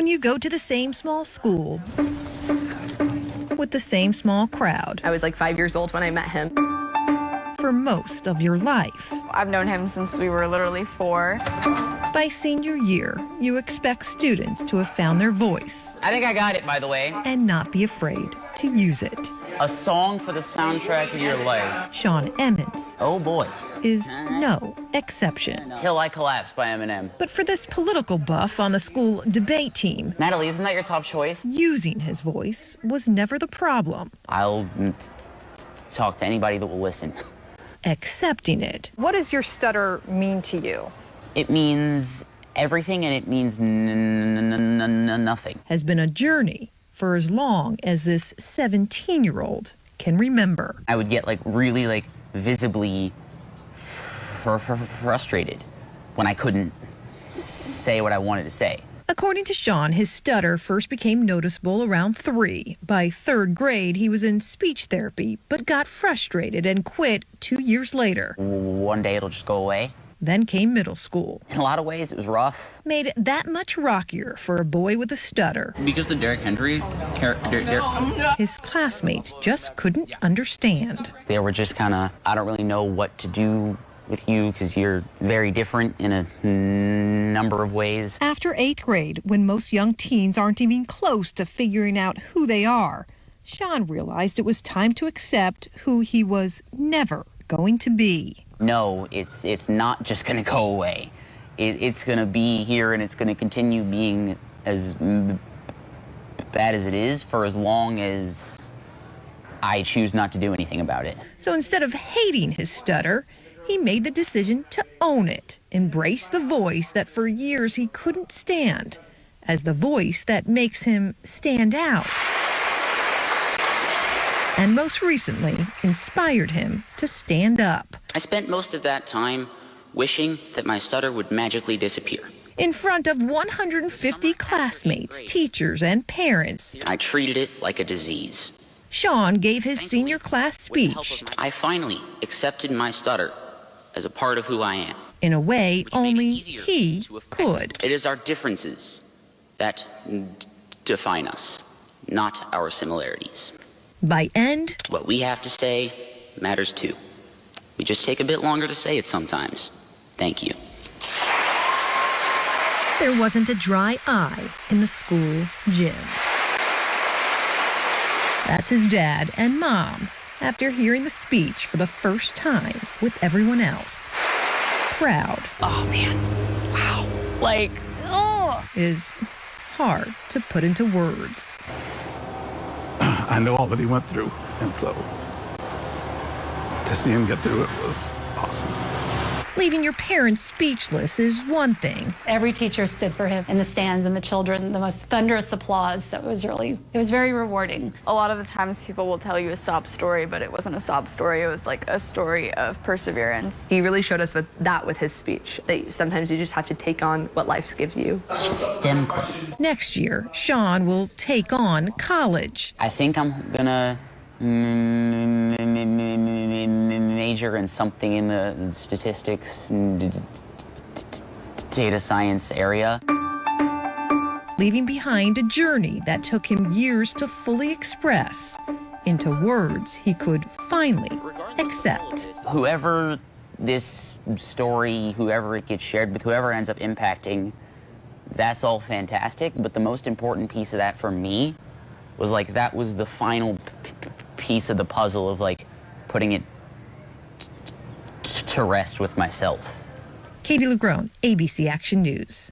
you go to the same small school with the same small crowd I was like 5 years old when I met him. for most of your life. I've known him since we were literally 4. By senior year, you expect students to have found their voice I think I got it, by the way. and not be afraid to use it. A song for the soundtrack of your life. Sean Emmons Oh boy. is no exception. Till I Collapse by Eminem. But for this political buff on the school debate team, Natalie, isn't that your top choice? using his voice was never the problem. I'll talk to anybody that will listen. Accepting it What does your stutter mean to you? It means everything and it means nothing. has been a journey for as long as this 17-year-old can remember. I would get really visibly frustrated when I couldn't say what I wanted to say. According to Sean, his stutter first became noticeable around 3. By 3rd grade, he was in speech therapy, but got frustrated and quit 2 years later. One day it'll just go away. Then came middle school. In a lot of ways, it was rough. Made it that much rockier for a boy with a stutter. Because the Derrick Henry character, His classmates just couldn't understand. they were just kind of, I don't really know what to do with you because you're very different in a number of ways. After 8th grade, when most young teens aren't even close to figuring out who they are, Sean realized it was time to accept who he was never going to be. No, it's not just going to go away. It's going to be here and it's going to continue being as bad as it is for as long as I choose not to do anything about it. So instead of hating his stutter, he made the decision to own it, embrace the voice that for years he couldn't stand, as the voice that makes him stand out. And most recently, inspired him to stand up. I spent most of that time wishing that my stutter would magically disappear. In front of 150 classmates, teachers, and parents, I treated it like a disease. Sean gave his senior class With the help speech of I finally accepted my stutter as a part of who I am. in a way Which made it only easier he to affect. could. It is our differences that define us, not our similarities. By end, What we have to say matters too. We just take a bit longer to say it sometimes. Thank you. there wasn't a dry eye in the school gym. That's his dad and mom after hearing the speech for the first time with everyone else. Proud Oh, man. Wow. Like, oh. is hard to put into words. I know all that he went through, and so to see him get through it was awesome. Leaving your parents speechless is one thing. Every teacher stood for him in the stands, and the children, the most thunderous applause. So it was very rewarding. A lot of the times people will tell you a sob story, but it wasn't a sob story. It was like a story of perseverance. He really showed us with his speech, that sometimes you just have to take on what life gives you. STEM club. Next year, Sean will take on college. I think I'm gonna major in something in the statistics and data science area. Leaving behind a journey that took him years to fully express into words he could finally accept. Whoever this story, whoever it gets shared with, whoever ends up impacting, that's all fantastic. But the most important piece of that for me was that was the final piece of the puzzle of putting it to rest with myself. Katie LeGrone, ABC Action News.